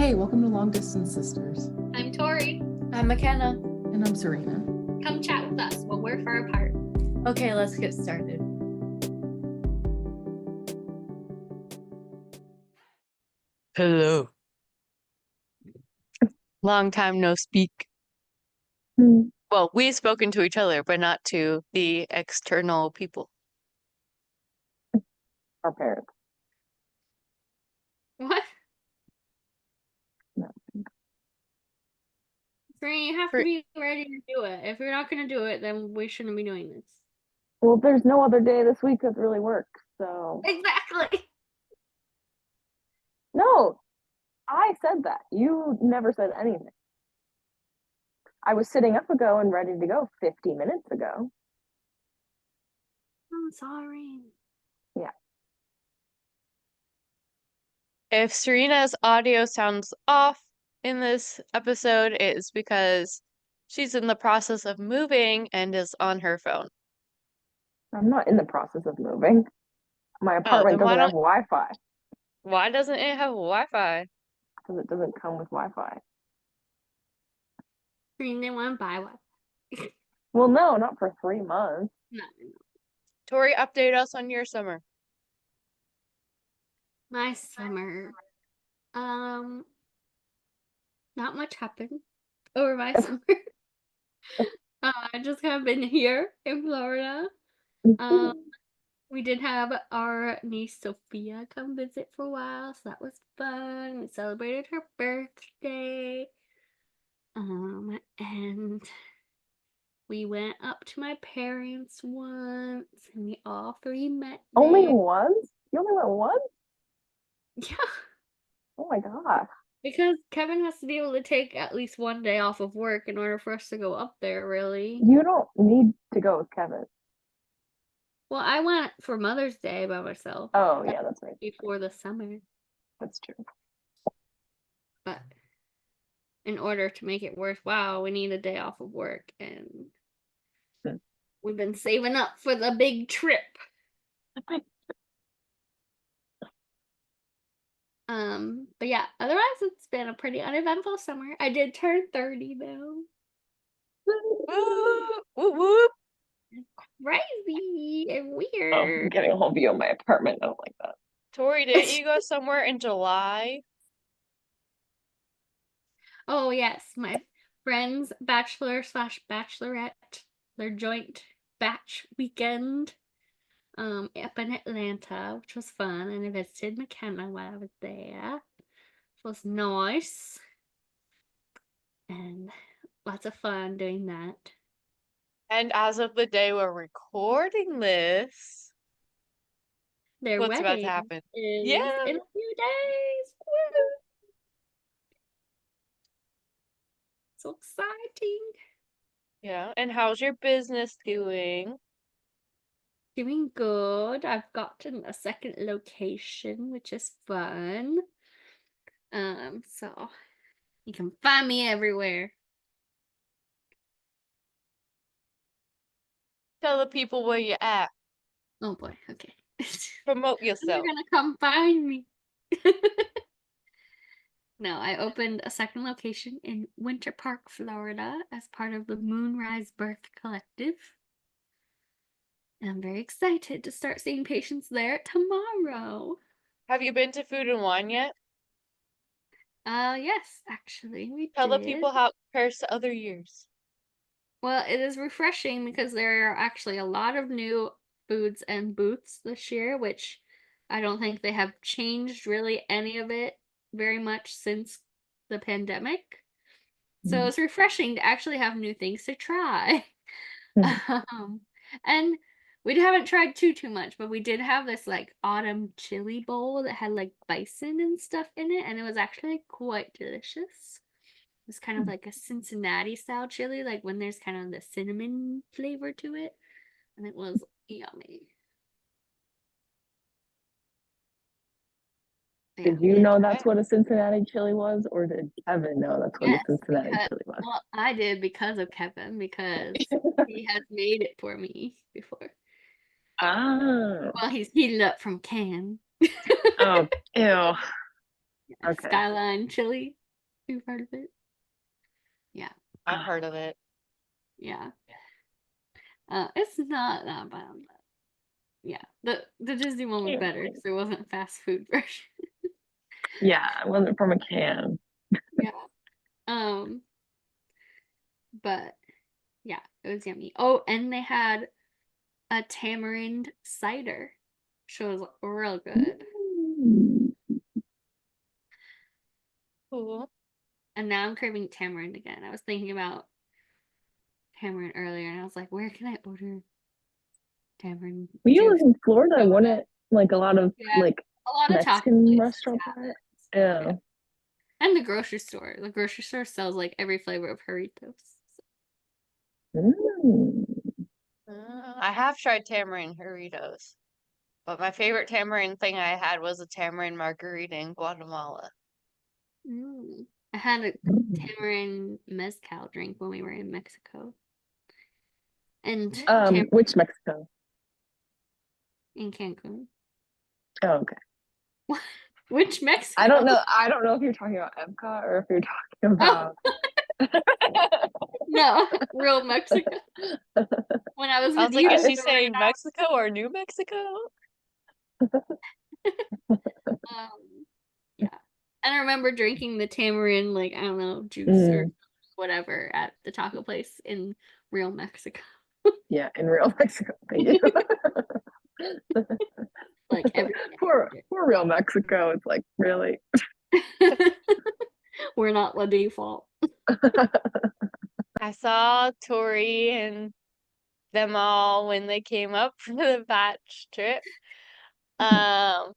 Hey, welcome to Long Distance Sisters. I'm Tori. I'm McKenna. And I'm Serena. Come chat with us while we're far apart. Okay, let's get started. Hello. Long time no speak. Well, we've spoken to each other, but not to the external people. Our parents. What? No. Serena, you have to be ready to do it. If you're not going to do it, then we shouldn't be doing this. Well, there's no other day this week that really works, so. Exactly. No, I said that. You never said anything. I was sitting up ago and ready to go 50 minutes ago. I'm sorry. Yeah. If Serena's audio sounds off in this episode, it's because she's in the process of moving and is on her phone. I'm not in the process of moving. My apartment doesn't have Wi-Fi. Why doesn't it have Wi-Fi? Because it doesn't come with Wi-Fi. Serena didn't want to buy one. Well, no, not for 3 months. No. Tori, update us on your summer. My summer. Not much happened over my summer. I just have been here in Florida. We did have our niece Sophia come visit for a while, so that was fun. We celebrated her birthday. And we went up to my parents once, and we all three met there. Only once? You only went once? Yeah. Oh my gosh. Because Kevin has to be able to take at least one day off of work in order for us to go up there, really. You don't need to go with Kevin. Well, I went for Mother's Day by myself. Oh, yeah, that's right. Before the summer. That's true. But in order to make it worthwhile, we need a day off of work, and we've been saving up for the big trip. But yeah, otherwise it's been a pretty uneventful summer. I did turn 30 though. Whoop, whoop, whoop. Crazy and weird. Oh, I'm getting a whole view of my apartment. I don't like that. Tori, didn't you go somewhere in July? Oh yes, my friend's bachelor/bachelorette, their joint batch weekend up in Atlanta, which was fun, and I visited McKenna while I was there. It was nice and lots of fun doing that. And as of the day we're recording this, what's about to happen? In a few days. Woo! So exciting. Yeah, and how's your business doing? Doing good. I've gotten a second location, which is fun. So you can find me everywhere. Tell the people where you're at. Oh boy, okay. Promote yourself. You're gonna come find me. No, I opened a second location in Winter Park, Florida as part of the Moonrise Birth Collective. And I'm very excited to start seeing patients there tomorrow. Have you been to Food and Wine yet? Yes, actually, we Tell did. the people how it compares to other years. Well, it is refreshing because there are actually a lot of new foods and booths this year, which I don't think they have changed really any of it very much since the pandemic. So it's refreshing to actually have new things to try. And we haven't tried too much, but we did have this like autumn chili bowl that had like bison and stuff in it, and it was actually quite delicious. It's kind of like a Cincinnati style chili, like when there's kind of the cinnamon flavor to it, and it was yummy. Did you know that's what a Cincinnati chili was, or did Kevin know that's what a Cincinnati chili was? Well, I did because of Kevin, because he has made it for me before. Ah. Well, he's heated up from can. Oh, ew. Okay. Skyline chili. You've heard of it? Yeah. I've heard of it. Yeah. It's not that bad. But yeah. The Disney one was better because it wasn't a fast food version. Yeah, it wasn't from a can. Yeah. But yeah, it was yummy. Oh, and they had a tamarind cider, which was real good. Cool. And now I'm craving tamarind again. I was thinking about tamarind earlier, and I was like, where can I order tamarind When you juice? live in Florida, So wouldn't like a lot of Yeah, like a lot of taco Mexican places restaurants have have it? it. Yeah. And the grocery store. The grocery store sells like every flavor of Doritos. Mm. I have tried tamarind Doritos, but my favorite tamarind thing I had was a tamarind margarita in Guatemala. I had a tamarind mezcal drink when we were in Mexico. And Which Mexico? in Cancun. Oh, okay. Which Mexico? I don't know if you're talking about Epcot or if you're talking about No, real Mexico. When I was I with was like, you, is she we were saying in Mexico or New Mexico? yeah. And I remember drinking the tamarind, like, I don't know, juice or whatever at the taco place in real Mexico. Yeah, in real Mexico. Thank you. Like every poor real Mexico. It's like, really? We're not the default. I saw Tori and them all when they came up for the batch trip. Ryan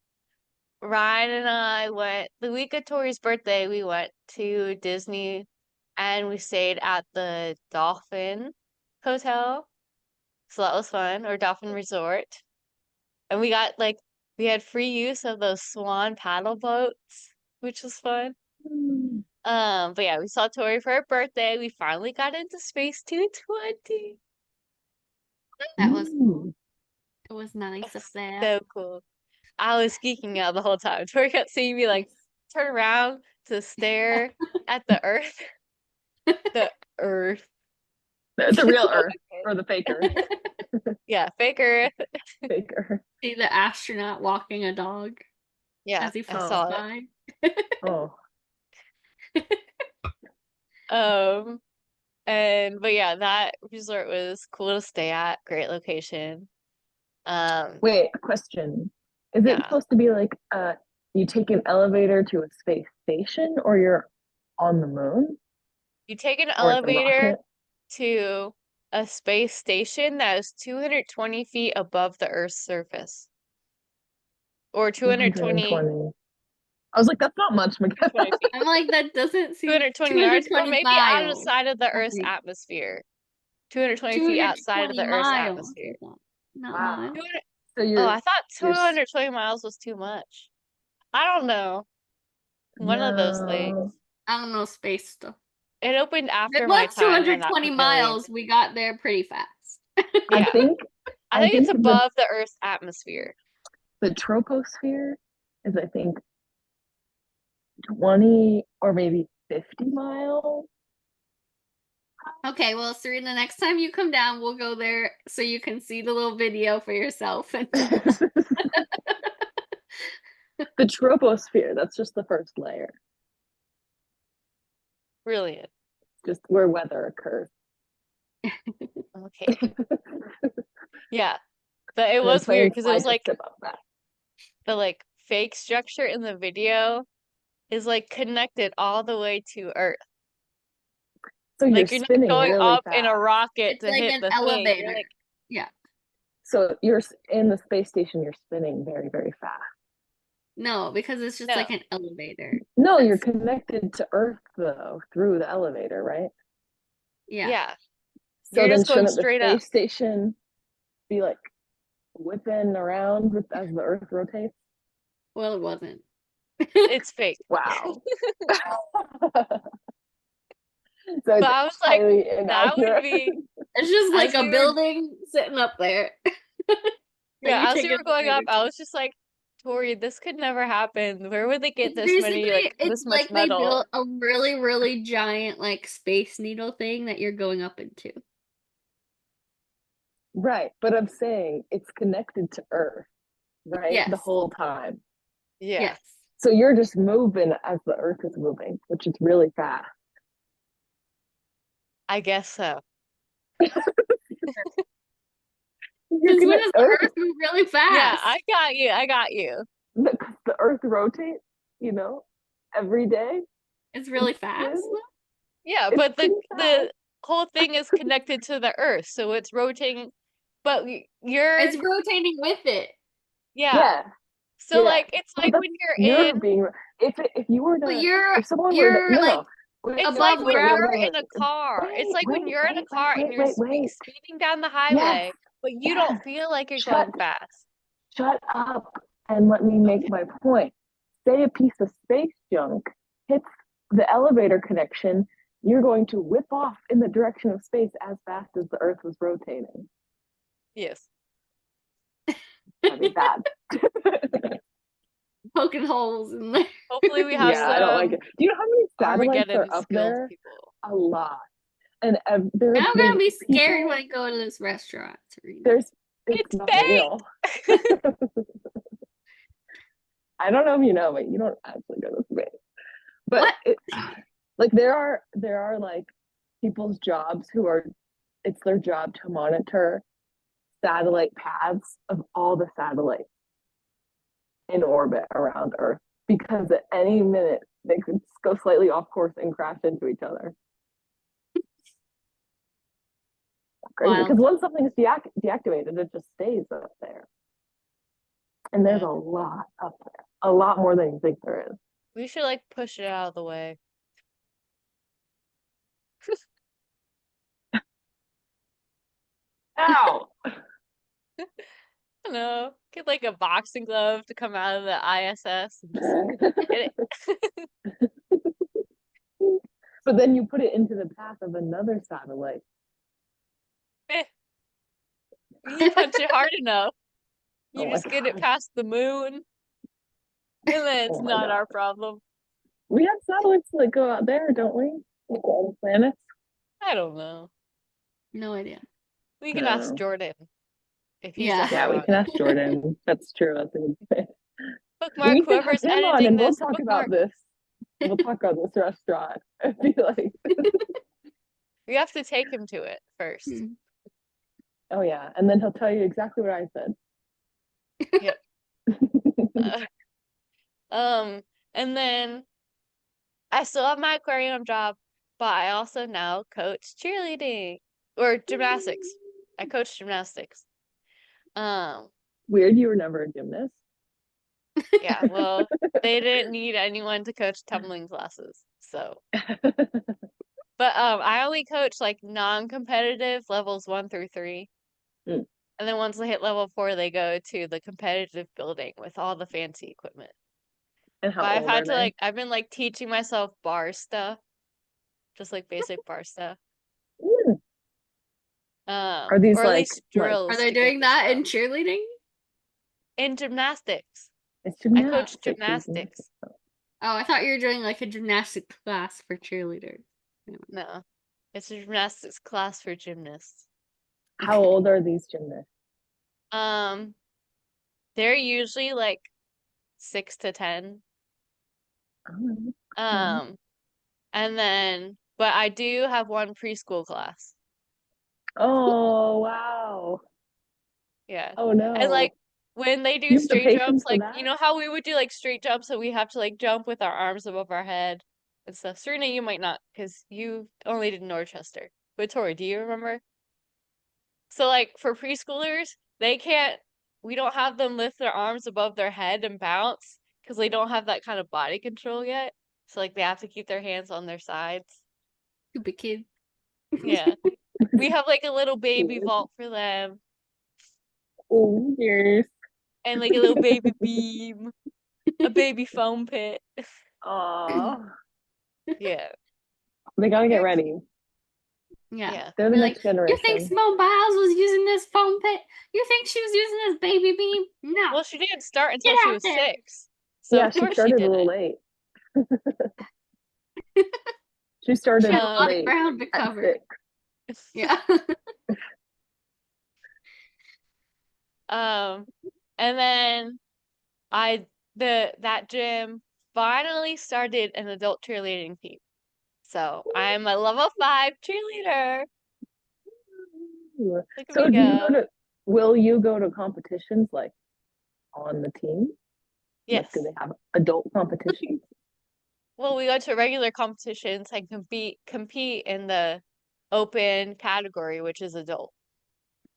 and I went the week of Tori's birthday. We went to Disney and we stayed at the Dolphin Hotel. So that was fun, or Dolphin Resort. And we had free use of those swan paddle boats, which was fun. But yeah, we saw Tori for her birthday. We finally got into Space 220. That was cool. It was nice up there. So cool. I was geeking out the whole time. Tori kept seeing me like turn around to stare at the Earth. The Earth. The real Earth or the fake Earth. Yeah, fake Earth. Fake Earth. See the astronaut walking a dog Yeah, as he I flies saw by. Oh. But yeah, that resort was cool to stay at. Great location. Wait, a question. Is it Yeah. supposed to be like you take an elevator to a space station or you're on the moon? You take an Or it's a elevator rocket? to a space station that is 220 feet above the Earth's surface. Or 220 220. I was like, that's not much, McKenna. 20 feet. I'm like, that doesn't seem 220 yards, or 220 maybe miles. outside of the Earth's Okay. atmosphere. 220 feet outside of the 220 Earth's miles. atmosphere. Not Wow. miles. 200 So Oh, I thought you're 220 miles was too much. I don't know. One of those things. No. I don't know space stuff. It opened It after my was time in that 220 pavilion. miles. We got there pretty fast. Yeah. I think it's the- above the Earth's atmosphere. The troposphere is, I think, 20 or maybe 50 miles. Okay, well, Serena, next time you come down, we'll go there so you can see the little video for yourself. The troposphere, that's just the first layer. Brilliant. Just where weather occurs. Okay. Yeah. But it was weird because it was like the like fake structure in the video is like connected all the way to Earth. So like you're not going really up fast. in a rocket It's to like hit an the elevator. thing. You're like, yeah. So you're in the space station, you're spinning very, very fast. No, because it's just like an elevator. No, you're connected to Earth though through the elevator, right? Yeah. So You're then just going shouldn't the straight space up. station be like whipping around as the Earth rotates? Well, it wasn't. It's fake. Wow. So But I was like, that would be. It's just like As a we were- building sitting up there. Yeah, as we were going up, I was just like, Tori, this could never happen. Where would they get It's this many, basically, like, it's this much like they metal? built a really, really giant like space needle thing that you're going up into. Right, but I'm saying it's connected to Earth, right? The Yes. whole time. Yeah. Yes. So you're just moving as the Earth is moving, which is really fast. I guess so. You're Since when gonna does the Earth move really fast? Yeah, I got you. I got you. because the Earth rotates, every day. It's really It's fast. pretty- though? Yeah, It's but the pretty fast. whole thing is connected to the Earth, so it's rotating. But you're It's rotating with it. yeah. Yeah. So yeah. like it's But like that's- when you're in. being if you were to But you're if someone were to you're like wait, It's above like when ground. you're in a car. It's like when you're in a car and you're speeding down the highway, but you yes. don't feel like you're Shut- going fast. Shut up and let me make my point. Say a piece of space junk hits the elevator connection, you're going to whip off in the direction of space as fast as the Earth was rotating. Yes. That'd be bad. Poking holes in there. Hopefully we have Yeah, I don't like some it. Do you know how many satellites Armageddon are up skilled there? people. A lot. And there, Now I'm gonna be there's scared people- when I go to this restaurant. Serena. It's It's not fake. real. I don't know if you know, but you don't actually go to space. But What? like there are like people's jobs who are it's their job to monitor satellite paths of all the satellites in orbit around Earth because at any minute they could go slightly off course and crash into each other. Crazy. Wild. Because once something is deactivated, it just stays up there. And there's Yeah. a lot up there. A lot more than you think there is. We should like push it out of the way. Ow! I don't know. Get like a boxing glove to come out of the ISS and just hit it. But then you put it into the path of another satellite. You punch it hard enough. You Oh my just get it God. past the moon. And then it's Oh my not God. our problem. We have satellites that go out there, don't we? Like all the planets. I don't know. No idea. We could ask No. Jordan if he's Yeah. ever Yeah, we on can it. ask Jordan. That's true. That's a good thing. Bookmark, We can have whoever's him on editing and we'll this, talk bookmark. about this. We'll talk about this restaurant. I feel like, We have to take him to it first. Hmm. oh yeah, and then he'll tell you exactly what I said. Yep. And then I still have my aquarium job, but I also now coach cheerleading or gymnastics. I coach gymnastics. Weird, you were never a gymnast. Yeah, well, they didn't need anyone to coach tumbling classes, so. But I only coach like non-competitive levels 1 through 3. Mm. And then once they hit level 4, they go to the competitive building with all the fancy equipment. And how But I've old had are to they? like I've been like teaching myself bar stuff. Just like basic bar stuff. Mm. Are these or at like least drills. Are they to get doing the that in stuff. cheerleading? In gymnastics? It's I coach gymnastics. gymnastics. Oh, I thought you were doing like a gymnastic class for cheerleaders. No. It's a gymnastics class for gymnasts. How old are these gymnasts? They're usually like 6 to 10. Oh, And then but I do have one preschool class. oh wow. Yeah. Oh no. And like when they do You have the straight patience jumps, for like that? you know how we would do like straight jumps, so we have to like jump with our arms above our head and stuff. Serena, you might not, because you only did Norchester. But Tori, do you remember? So like for preschoolers, we don't have them lift their arms above their head and bounce because they don't have that kind of body control yet. So like they have to keep their hands on their sides. Stupid kid. Yeah. We have like a little baby vault for them Oh yes. and like a little baby beam, a baby foam pit. Aw. Yeah. They gotta get ready. Yeah. Yeah. They're the Be next like, you think generation. Simone Biles was using this foam pit? You think she was using this baby beam? No. Well, she didn't start until Get she out was there. 6. So Yeah, of she course she started a did little it. late. She She started had a lot of late ground to at cover. 6. Yeah. And then that gym finally started an adult cheerleading team. So I'm a level 5 cheerleader. Look at So me will you go to competitions like on the team? Like, Yes. do they have adult competitions? Well, we go to regular competitions and compete in the open category, which is adult.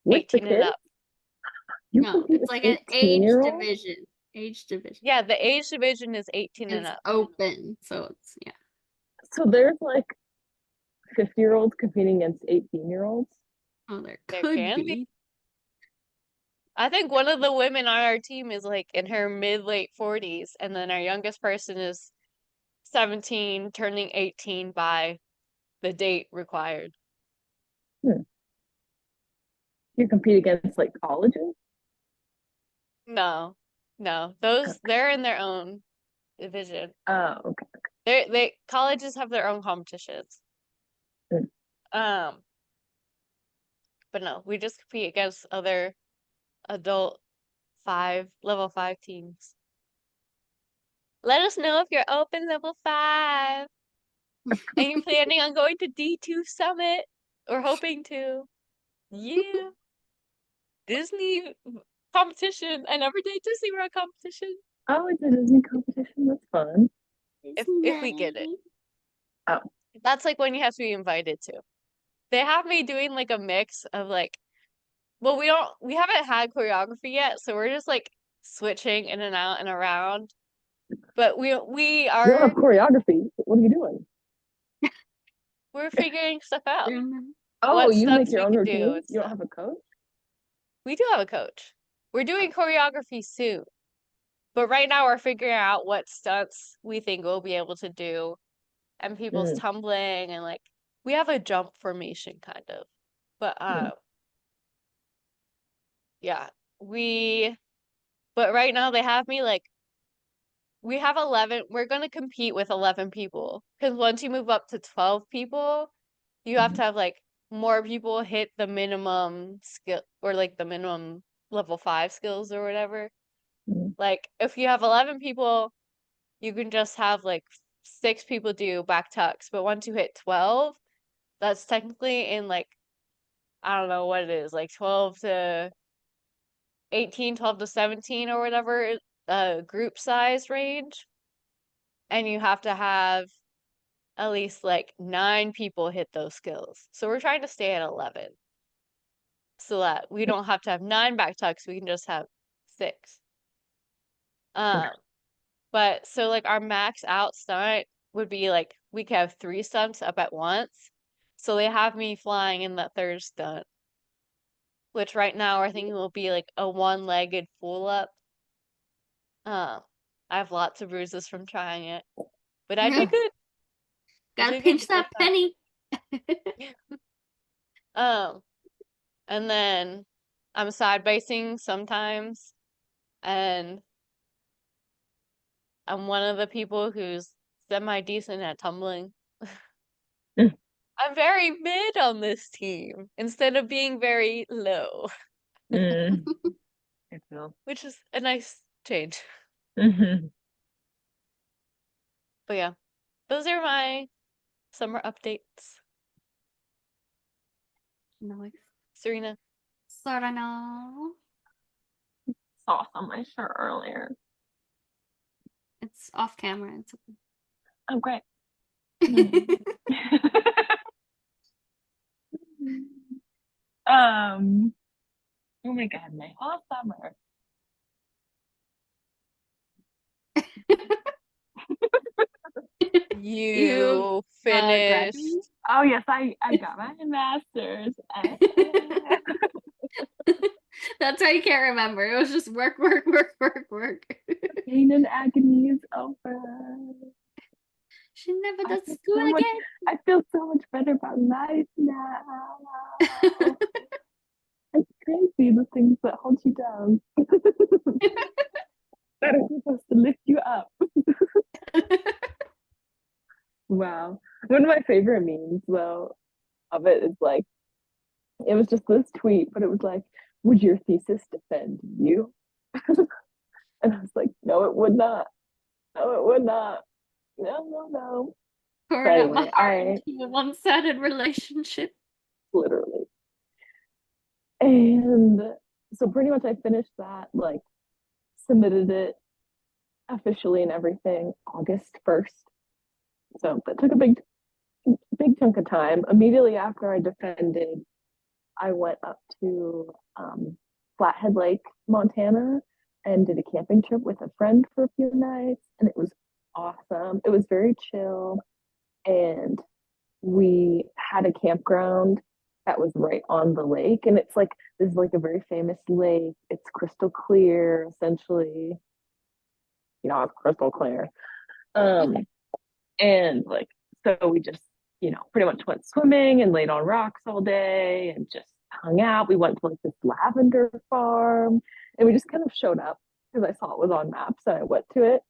With the 18 and kids? up. You No, compete it's with like an age 18-year-olds? division. Age division. Yeah, the age division is 18 and It's up. open, so it's yeah. So there's like 50-year-olds competing against 18-year-olds? Oh, there There could can be. be. I think one of the women on our team is like in her mid-late 40s, and then our youngest person is 17, turning 18 by the date required. You compete against like colleges? No, they're in their own division. Oh, okay. Colleges have their own competitions. Mm. But no, we just compete against other adult level 5 teams. Let us know if you're open level 5 and you're planning on going to D2 Summit or hoping to. Yeah. Disney competition. I never did Disney World competition. Oh, it's a Disney competition? That's fun. If we get it. Oh. That's like when you have to be invited to. They have me doing like a mix of like, well, we haven't had choreography yet, so we're just like switching in and out and around. But we You don't are have choreography. What are you doing? we're figuring stuff out. Oh, What you make stunts your we own can do routines? and You don't stuff. have a coach? We do have a coach. We're doing choreography soon. But right now we're figuring out what stunts we think we'll be able to do and people's tumbling and like we have a jump formation kind of. But yeah, but right now they have me like we have 11, we're going to compete with 11 people because once you move up to 12 people, you have to have like more people hit the minimum skill or like the minimum level 5 skills or whatever. Like if you have 11 people, you can just have like 6 people do back tucks, but once you hit 12, that's technically in like I don't know what it is, like 12 to 18, 12 to 17 or whatever group size range. And you have to have at least like 9 people hit those skills. So we're trying to stay at 11 so that we don't have to have 9 back tucks, we can just have 6. But so like our max out stunt would be like we could have 3 stunts up at once. So they have me flying in that third stunt, which right now I think it will be like a one-legged full up. I have lots of bruises from trying it, but I did good. Gotta pinch that penny. And then I'm side basing sometimes, and I'm one of the people who's semi-decent at tumbling. I'm very mid on this team instead of being very low, which is a nice change. But yeah, those are my summer updates. Nice. Serena. Sorano. Saw on my shirt earlier. It's off camera. It's Oh, great. Oh my god, my whole summer. You graduated? finished. Oh yes, I got my master's. That's why you can't remember. It was just work. Pain and agony is over. She never I does feel school so much- again. I feel so much better about life now. It's crazy the things that hold you down. One of my favorite memes though of it is like it was just this tweet, but it was like, would your thesis defend you? And I was like, no, it would not. No, it would not. No, no, no. Pouring out my Anyway, heart into a one-sided relationship. literally. And so pretty much I finished that, like submitted it officially and everything August 1st. So that took a big chunk of time. Immediately after I defended, I went up to Flathead Lake, Montana, and did a camping trip with a friend for a few nights, and it was awesome. It was very chill, and we had a campground that was right on the lake, and it's like this is like a very famous lake. It's crystal clear, essentially. You know, it's crystal clear. And like so we just, pretty much went swimming and laid on rocks all day and just hung out. We went to like this lavender farm and we just kind of showed up because I saw it was on maps and I went to it.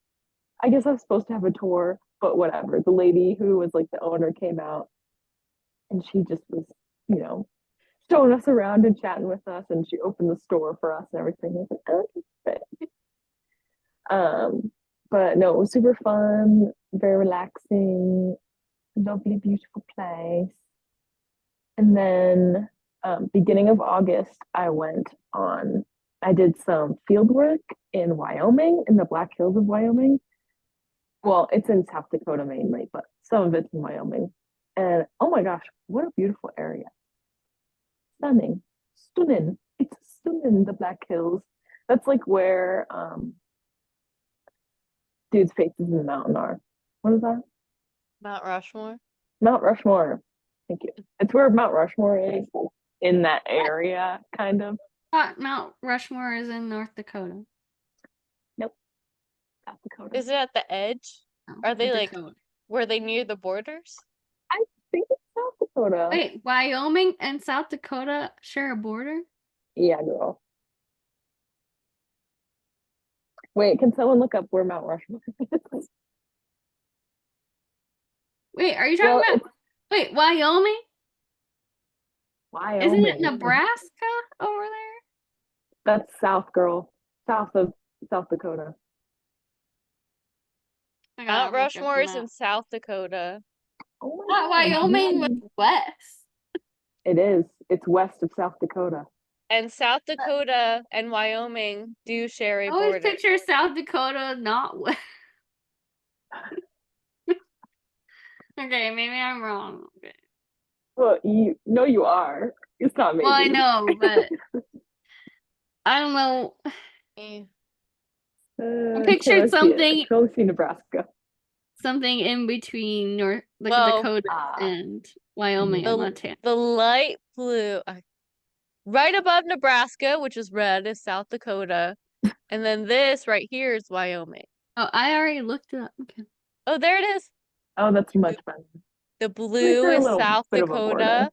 I guess I was supposed to have a tour, but whatever. The lady who was like the owner came out and she just was, you know, showing us around and chatting with us, and she opened the store for us and everything. I was like, oh, okay. But no, it was super fun, very relaxing, lovely, beautiful place. And then beginning of August, I did some field work in Wyoming, in the Black Hills of Wyoming. Well, it's in South Dakota mainly, but some of it's in Wyoming. And oh my gosh, what a beautiful area. Stunning. Stunning. It's stunning, the Black Hills. That's like where Dude's Faces in the Mountain are. What is that? Mount Rushmore. Mount Rushmore. Thank you. It's where Mount Rushmore is in that area, kind of. Mount Rushmore is in North Dakota. Nope. South Dakota. Is it at the edge? No, Are they like, Dakota. were they near the borders? I think it's South Dakota. Wait, Wyoming and South Dakota share a border? Yeah, girl. Wait, can someone look up where Mount Rushmore is? Wait, are you talking about? Wait, Wyoming? Wyoming. Isn't it Nebraska over there? That's south, girl. South of South Dakota. Mount Rushmore is in South Dakota. Oh Not my God. Wyoming was west. It is. It's west of South Dakota. And South Dakota and Wyoming do share a I always border. picture South Dakota not west. Okay, maybe I'm wrong. Okay. Well, you are. It's not maybe. Well, I know, but I don't know. Eh. I pictured something. Totally see Nebraska. Something in between North Well, Dakota and Wyoming and Montana. The light blue, right above Nebraska, which is red, is South Dakota. And then this right here is Wyoming. Oh, I already looked it up. Okay. Oh, there it is. Oh, that's much better. The blue a is little South bit of a border.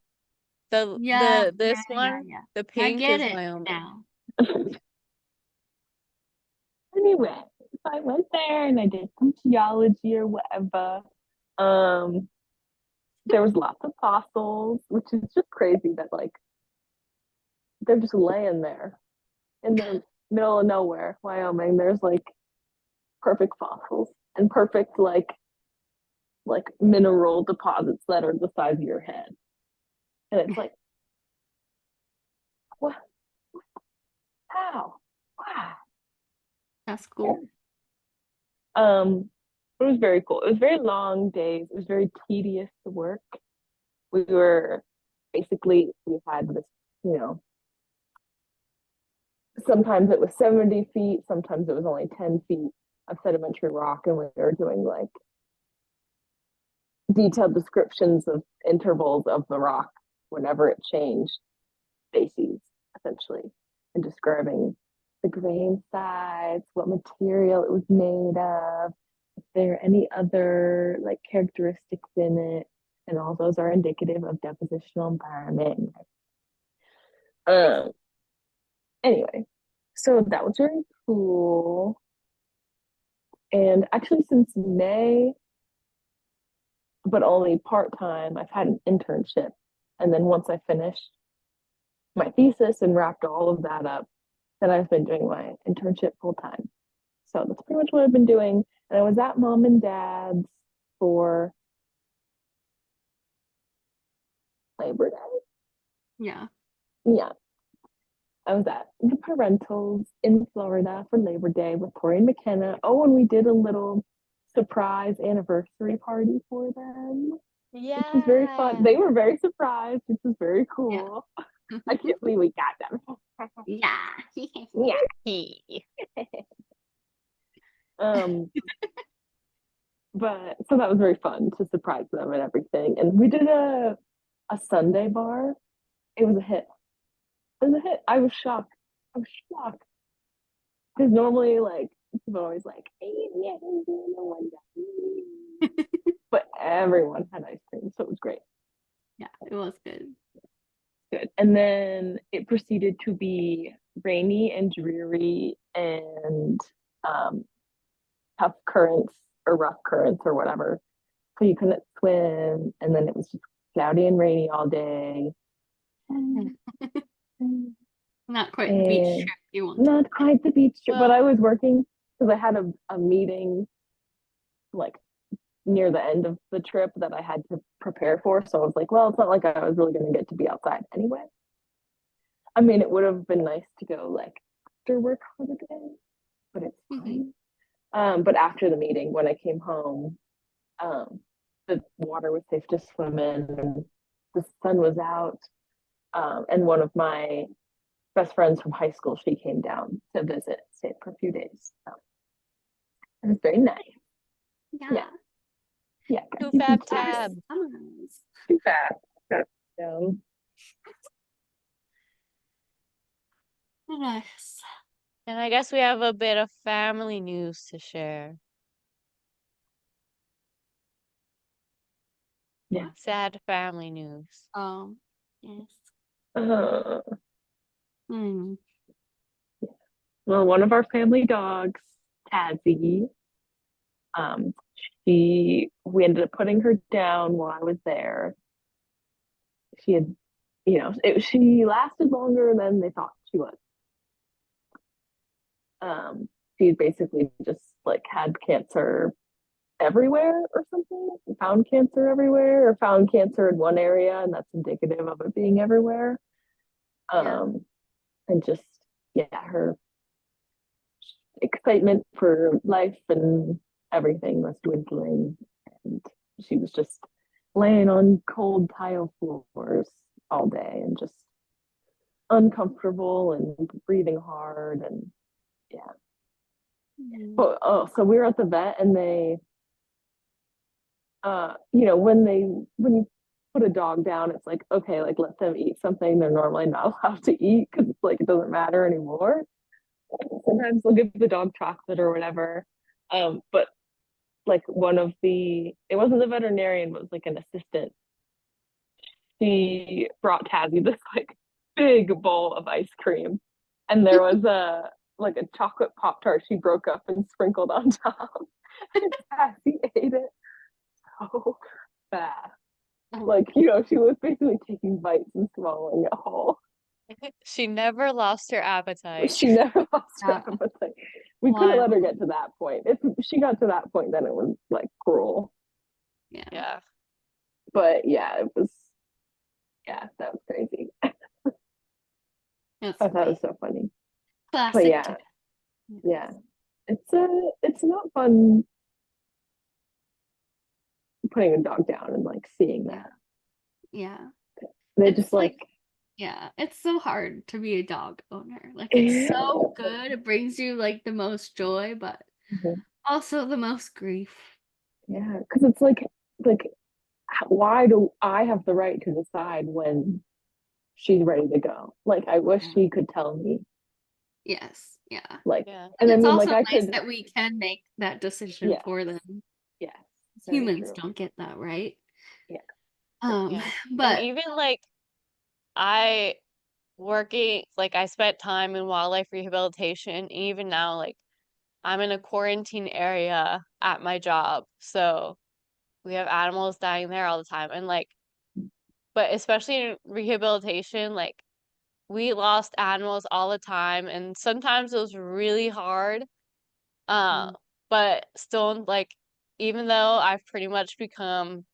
Dakota. This one, the I pink get is it Wyoming. now. Anyway, so I went there and I did some geology or whatever. There was lots of fossils, which is just crazy that like they're just laying there in the middle of nowhere, Wyoming. There's like perfect fossils and perfect like mineral deposits that are the size of your head. And it's like, what? How? Wow. That's cool. It was very cool. It was very long days. It was very tedious to work. We had this, sometimes it was 70 feet, sometimes it was only 10 feet of sedimentary rock, and we were doing like detailed descriptions of intervals of the rock whenever it changed species, essentially, and describing the grain size, what material it was made of, if there are any other like characteristics in it, and all those are indicative of depositional environment. Anyway, so that was very cool. And actually, since May, but only part-time. I've had an internship. And then once I finished my thesis and wrapped all of that up, then I've been doing my internship full time. So that's pretty much what I've been doing. And I was at mom and dad's for Labor Day. Yeah. Yeah. I was at the parentals in Florida for Labor Day with Tori and McKenna. Oh, and we did a little surprise anniversary party for them, which was very fun. Yeah. They were very surprised, which was very Yeah. cool. I can't believe we got them. Yeah. Yeah. He. But so that was very fun to surprise them and everything. And we did a Sunday bar. It was a hit. It was a hit. I was shocked. I was shocked. Because normally, like, people are always like, hey, yeah, no one got. But everyone had ice cream, so it was great. Yeah, it was good. Good. And then it proceeded to be rainy and dreary and tough currents or rough currents or whatever. So you couldn't swim. And then it was just cloudy and rainy all day. Not quite the beach And trip you want. not quite the beach trip, but Well- I was working because I had a meeting like near the end of the trip that I had to prepare for. So I was like, well, it's not like I was really going to get to be outside anyway. I mean, it would have been nice to go like after work holiday, but it's fine. But after the meeting, when I came home, the water was safe to swim in, and the sun was out. And one of my best friends from high school, she came down to visit, stayed for a few days. So it was very nice. Yeah. Yeah. Too you can fab see tab. Summers. Too fast. So, Nice. And I guess we have a bit of family news to share. Yeah. Sad family news. Yes. uh, Mm. well, one of our family dogs, Tazzy, we ended up putting her down while I was there. She had, she lasted longer than they thought she would. She basically just like had cancer everywhere or something, found cancer everywhere, or found cancer in one area, and that's indicative of it being everywhere. Yeah. And just, yeah, her excitement for life and everything was dwindling, and she was just laying on cold tile floors all day and just uncomfortable and breathing hard. And yeah. But so we were at the vet, and they when you put a dog down, it's like, okay, like let them eat something they're normally not allowed to eat, because it's like it doesn't matter anymore. Sometimes they'll give the dog chocolate or whatever. But like it wasn't the veterinarian, but it was like an assistant. She brought Tazzy this like big bowl of ice cream, and there was a chocolate Pop-Tart she broke up and sprinkled on top. And Tazzy ate it so fast. Like, she was basically taking bites and swallowing it whole. She never lost her appetite. She never lost her Yeah. appetite. We couldn't let her Wild. get to that point. If she got to that point, then it was like cruel. Yeah. Yeah. But yeah, that was crazy. It's I thought it was great. so funny. Classic. But yeah, it's not fun putting a dog down and like seeing that. Yeah. They It's just like Yeah, it's so hard to be a dog owner. Like, it's so good. It brings you like the most joy, but Mhm. also the most grief. Yeah, because it's like why do I have the right to decide when she's ready to go? Like, I wish Yeah. she could tell me. Yes. Yeah. Like, Yeah. and I It's mean, also like, I nice could, that we can make that decision Yeah. for them. yeah, very Humans true. don't get that, right? Yeah. Yeah. But And even like I I spent time in wildlife rehabilitation. Even now, like I'm in a quarantine area at my job. So we have animals dying there all the time. And like, but especially in rehabilitation, like we lost animals all the time, and sometimes it was really hard. But still, like, even though I've pretty much become,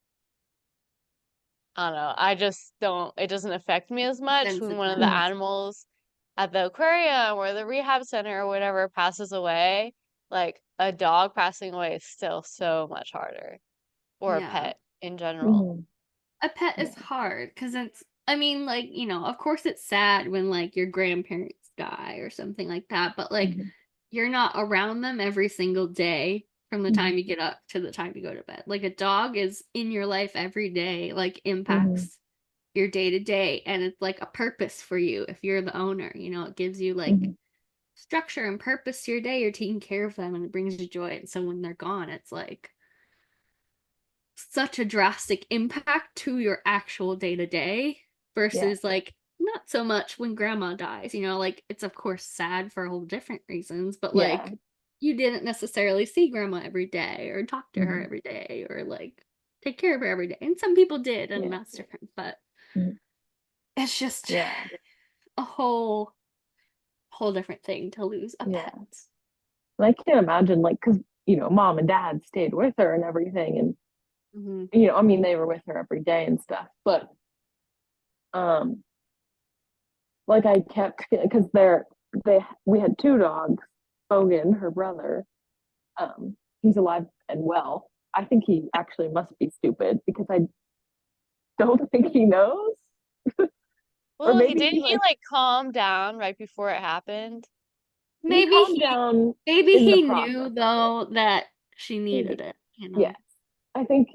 I don't know, I just don't, it doesn't affect me as much when one of the Sensitized. animals at the aquarium or the rehab center or whatever passes away. Like, a dog passing away is still so much harder, or a Yeah. pet in general. Mhm. A pet is hard because it's, I mean, like, you know, of course it's sad when like your grandparents die or something like that, but like Mhm. you're not around them every single day from the Mhm. time you get up to the time you go to bed. Like a dog is in your life every day, like Mhm. impacts your day to day, and it's like a purpose for you if you're the owner, you know, it gives you like Mhm. structure and purpose to your day. You're taking care of them and it brings you joy. And so when they're gone, it's like such a drastic impact to your actual day to day versus like not so much when grandma dies, you know, like it's of course sad for whole different reasons, but Yeah. like you didn't necessarily see grandma every day or talk to her Mhm. every day or like take care of her every day. And some people did, and Yeah. that's different, but Mhm. it's just Yeah. a whole different thing to lose a Yeah. pet. And I can't imagine, like, because, mom and dad stayed with her and everything. And, Mm-hmm. I mean, they were with her every day and stuff. But, um, like, I kept feeling, because we had two dogs. Bogan, her brother, he's alive and well. I think he actually must be stupid because I don't think he knows. Or Well, maybe didn't he, he like, like calm down right before it happened? he Maybe calmed he down maybe in the he process knew of it. though that she Maybe. needed it, you know. Yes. I think,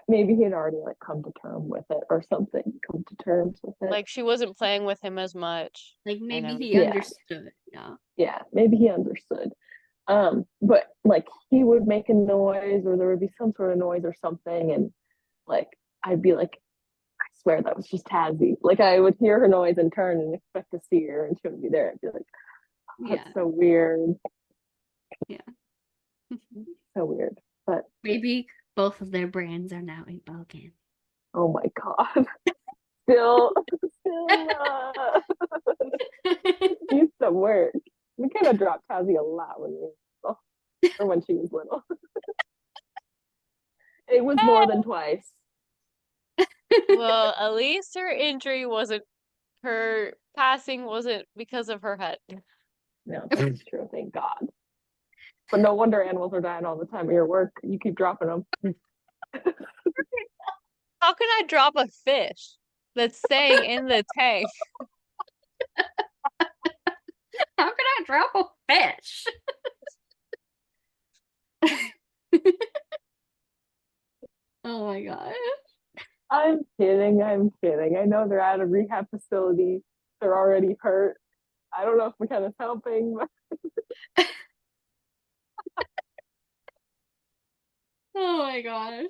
maybe he had already like come to terms with it or something, come to terms with it. Like she wasn't playing with him as much Like and maybe he everything. Yeah. understood, yeah. Yeah, maybe he understood. But like he would make a noise or there would be some sort of noise or something, and like I'd be like, I swear that was just Tazzy. Like I would hear her noise and turn and expect to see her and she wouldn't be there. I'd be like, oh, Yeah. that's so weird. Yeah. So weird. But Maybe both of their brains are now in Bogan. oh my God. Still needs some work. We kind of dropped Tazzy a lot when we were little, or when she was little. It was more than twice. Well, at least her passing wasn't because of her head. No, that's true. Thank God. But no wonder animals are dying all the time at your work. You keep dropping them. How can I drop a fish that's staying in the tank? How can I drop a fish? Oh my god. I'm kidding. I'm kidding. I know they're at a rehab facility. They're already hurt. I don't know if McKenna's helping, but Oh my gosh.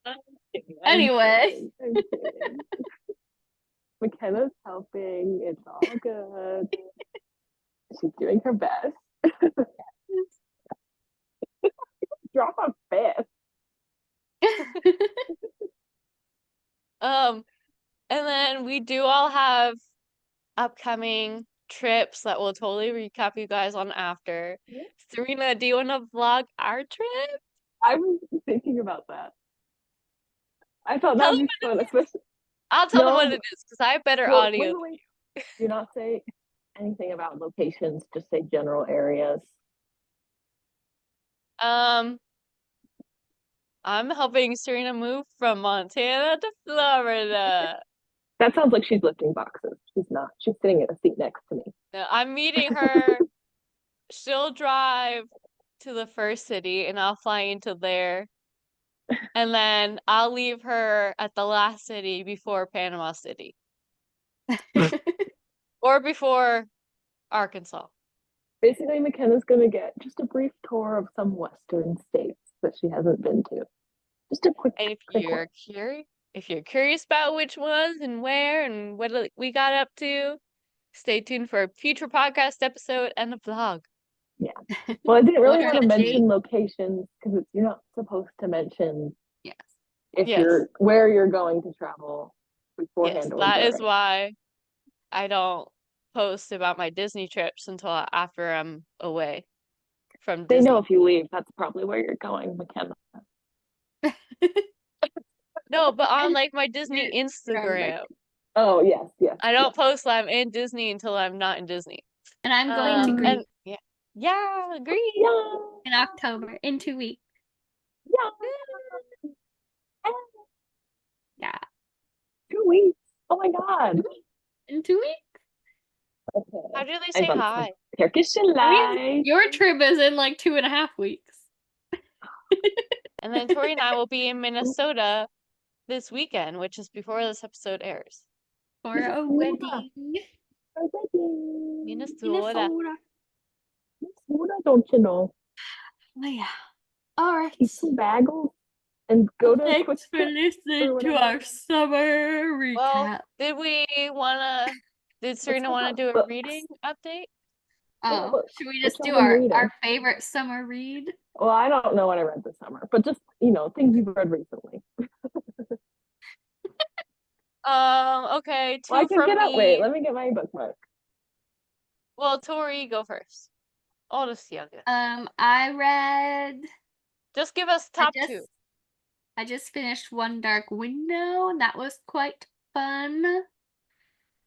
I'm kidding. Anyway. I'm kidding. McKenna's helping. It's all good. She's doing her best. Drop a fish. And then we do all have upcoming trips that we'll totally recap you guys on after. Yeah. Serena, do you want to vlog our trip? I was thinking about that. I thought Tell that would them be fun, especially. I'll tell them what No, it is because I have better well, audio. wait. Do not say anything about locations. Just say general areas. I'm helping Serena move from Montana to Florida. That sounds like she's lifting boxes. She's not. She's sitting in a seat next to me. No, I'm meeting her. She'll drive to the first city and I'll fly into there. And then I'll leave her at the last city before Panama City. Or before Arkansas. Basically, McKenna's going to get just a brief tour of some Western states that she hasn't been to. Just a quick, And quick one. if you're curious about which ones and where and what we got up to, stay tuned for a future podcast episode and a vlog. Well, I didn't What really are want to the mention dates? locations because you're not supposed to mention Yes. if Yes. you're where you're going to travel Yes, beforehand or that is during. why I don't post about my Disney trips until after I'm away from They know Disney. if you leave, that's probably where you're going, McKenna. No, but on like my Disney You're on break. Instagram, Oh, yes, yes. I don't post that I'm in Disney until I'm not in Disney. And I'm going to Um, Greece And yeah, agree. Yeah, in October in 2 weeks. yeah. Yeah. 2 weeks. Oh my God. In 2 weeks? Okay. How do they I say want hi? some Turkish That means delight. your trip is in like 2.5 weeks. And then Tori and I will be in Minnesota this weekend, which is before this episode airs. For a wedding. Minnesota. Minnesota. Minnesota, don't you know? Oh, yeah. All right. Keep some bagels and go to a quick Thanks for trip. listening to whatever. our summer Well, recap. did Serena talk want to about do a books. reading update? Oh, books. should we What just y'all do been our reading? favorite summer read? Well, I don't know what I read this summer, but just, things you've read recently. Okay, Well, I two can from get out. Wait, me. let me get my bookmark. Well, Tori, go first. I'll just see, I guess. I read. Just give us top two. I just finished One Dark Window, and that was quite fun.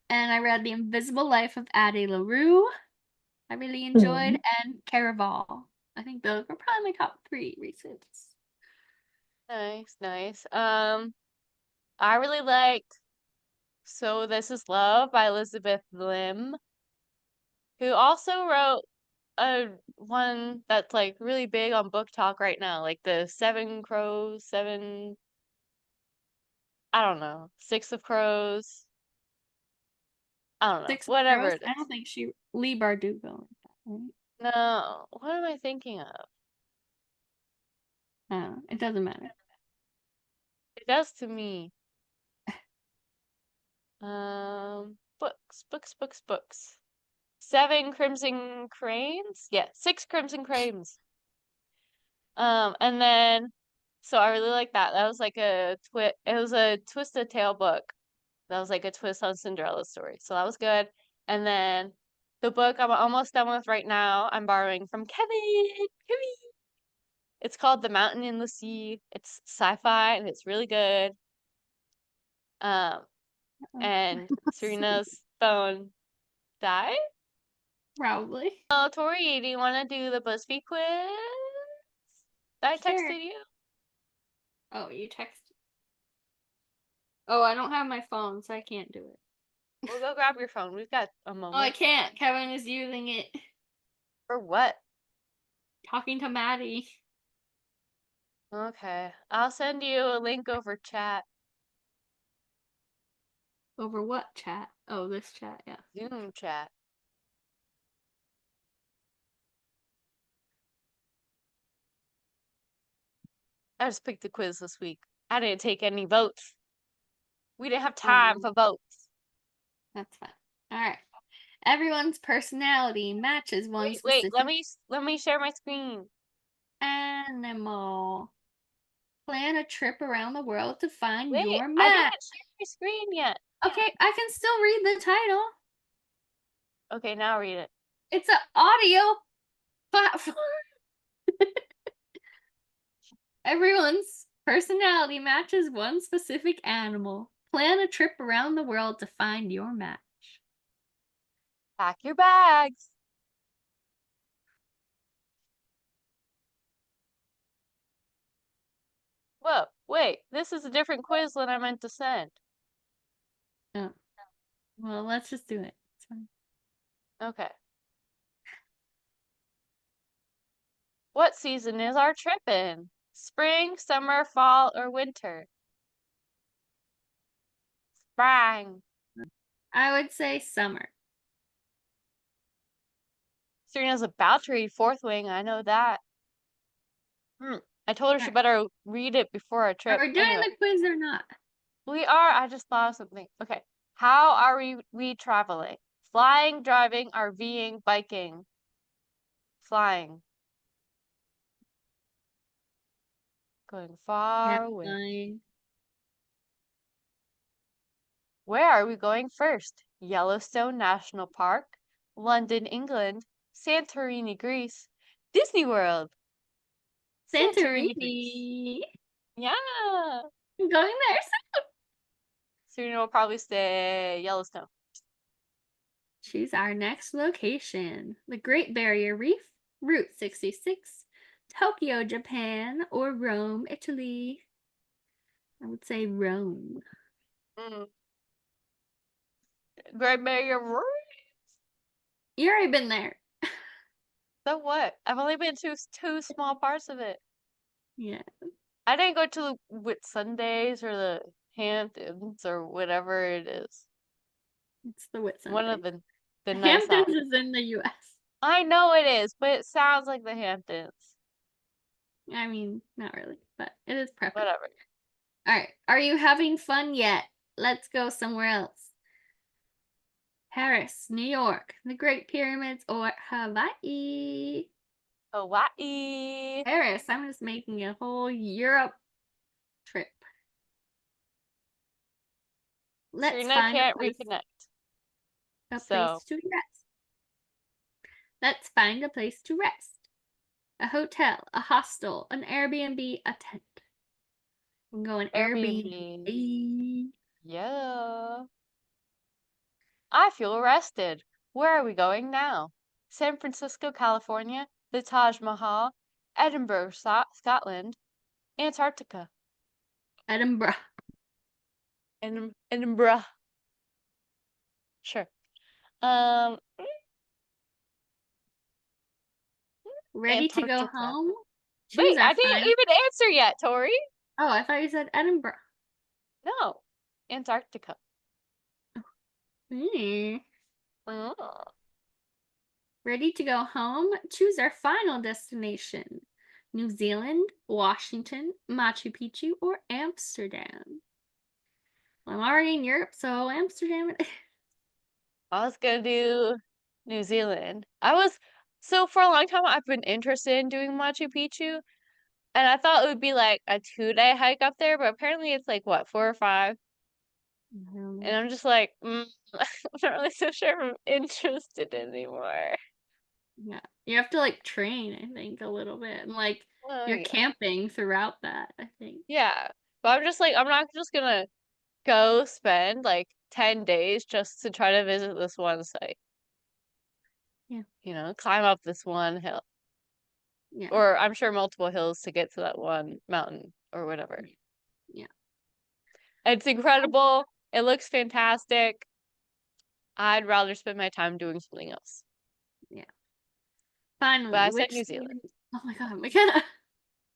And I read The Invisible Life of Addie LaRue. I really enjoyed, and Caraval. I think those were probably my top 3 recents. Nice, nice. I really liked So This Is Love by Elizabeth Lim, who also wrote one that's like really big on Book Talk right now, like the I don't know, Six of Crows. I don't know, Six of whatever Crows? it I don't is. think Lee Bardugo. Right? No, what am I thinking of? It doesn't matter. It does to me. Books. 7 Crimson Cranes? Yeah, 6 Crimson Cranes. And then, so I really like that. That was like it was a Twisted Tale book. That was like a twist on Cinderella's story. So that was good. And then the book I'm almost done with right now, I'm borrowing from Kevin. It's called The Mountain in the Sea. It's sci-fi and it's really good. And Serena's phone died. Probably. Oh, Tori, do you want to do the BuzzFeed quiz that I Sure. texted you? Oh, you texted. Oh, I don't have my phone, so I can't do it. We'll go grab your phone. We've got a Oh, I moment. can't. Kevin is using it. For what? Talking to Maddie. Okay. I'll send you a link over chat. Over what chat? Oh, this chat, yeah. Zoom chat. I just picked the quiz this week. I didn't take any votes. We didn't have time for votes. That's fine. Alright. Everyone's personality matches one Wait, specific let me share my screen. animal. Plan a trip around the world to find Wait, your I match. didn't share my screen yet. Okay, I can still read the title. Okay, now read it. It's an audio platform. Everyone's personality matches one specific animal. Plan a trip around the world to find your match. Pack your bags. Whoa, wait, this is a different quiz than I meant to send. Oh. Well, let's just do it. It's fine. Okay. What season is our trip in? Spring, summer, fall, or winter? Spring. I would say summer. Serena's about to read Fourth Wing, I know that. I told her she better read it before our trip. Are we doing Anyway, the quiz or not? we are. I just thought of something. Okay. How are we traveling? Flying, driving, RVing, biking? Flying. Going Yeah, far away. flying. Where are we going first? Yellowstone National Park, London, England, Santorini, Greece, Disney World. Santorini, Greece. Santorini. Yeah. I'm going there. Serena will probably stay Yellowstone. Choose our next location. The Great Barrier Reef, Route 66, Tokyo, Japan, or Rome, Italy. I would say Rome. Mm. Great Barrier Reef. You already been there. So what? I've only been to two small parts of it. Yeah. I didn't go to the Whitsundays or the Hamptons or whatever it is. It's the Whitsun One of thing. the nice Hamptons options. is in the US. I know it is, but it sounds like the Hamptons. I mean, not really, but it is preferred. Whatever. All right. Are you having fun yet? Let's go somewhere else. Paris, New York, the Great Pyramids, or Hawaii? Hawaii. Paris. I'm just making a whole Europe trip. Let's Serena find can't a place reconnect. to rest. Let's find a place to rest. A hotel, a hostel, an Airbnb, a tent. I'm going Airbnb. Airbnb. Yeah. I feel rested. Where are we going now? San Francisco, California, the Taj Mahal, Edinburgh, Scotland, Antarctica. Edinburgh. Edinburgh. Sure. Um, Ready to go Antarctica. home? Wait, Choose our I didn't final. even answer yet, Tori. Oh, I thought you said Edinburgh. No, Antarctica. Hmm. Oh. Ready to go home? Choose our final destination. New Zealand, Washington, Machu Picchu, or Amsterdam. Well, I'm already in Europe, so Amsterdam it is. I was gonna do New Zealand. So for a long time I've been interested in doing Machu Picchu, and I thought it would be like a 2-day hike up there, but apparently it's like what, 4 or 5? And I'm just like, I'm not really so sure if I'm interested anymore. Yeah. You have to like train, I think, a little bit. And like Oh, you're yeah. camping throughout that, I think. Yeah. But I'm just like, I'm not just gonna go spend like 10 days just to try to visit this one site. Yeah. You know, climb up this one hill. Yeah. Or I'm sure multiple hills to get to that one mountain or whatever. Yeah. It's incredible. It looks fantastic. I'd rather spend my time doing something else. Yeah. But Finally, I said which New Zealand. Oh my god, McKenna.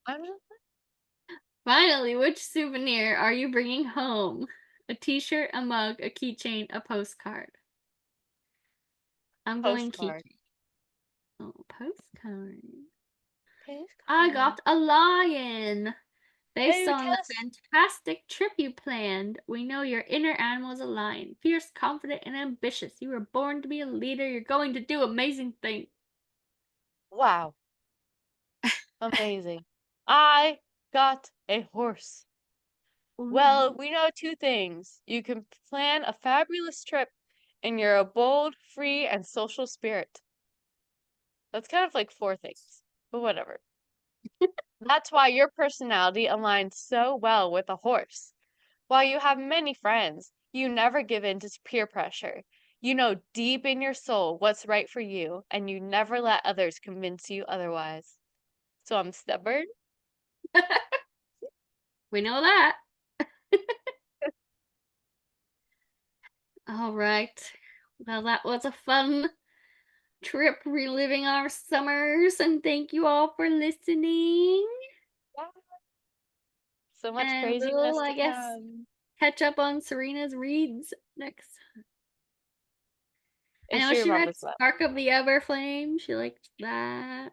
I'm just Finally, which souvenir are you bringing home? A t-shirt, a mug, a keychain, a postcard. I'm going postcard. keychain. Oh, postcard. I Postcard. got a lion. Based Oh, on the fantastic trip you planned, we know your inner animal is a lion. Fierce, confident, and ambitious. You were born to be a leader. You're going to do amazing things. Wow. Amazing. I got a horse. Well, we know 2 things. You can plan a fabulous trip, and you're a bold, free, and social spirit. That's kind of like 4 things, but whatever. That's why your personality aligns so well with a horse. While you have many friends, you never give in to peer pressure. You know deep in your soul what's right for you, and you never let others convince you otherwise. So I'm stubborn. We know that. All right. Well, that was a fun trip reliving our summers, and thank you all for listening. So much And craziness we'll, I to guess, come. catch up on Serena's reads next time. I And know she she read remembers that. Spark of the Everflame. She liked that.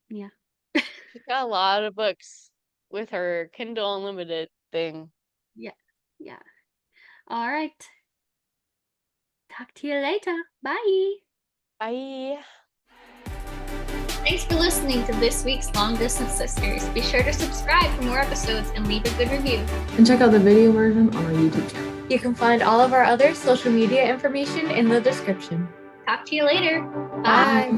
Yeah. She's got a lot of books with her Kindle Unlimited thing. Yeah. Yeah. All right. Talk to you later. Bye. Bye. Thanks for listening to this week's Long Distance Sisters. Be sure to subscribe for more episodes and leave a good review. And check out the video version on our YouTube channel. You can find all of our other social media information in the description. Talk to you later. Bye.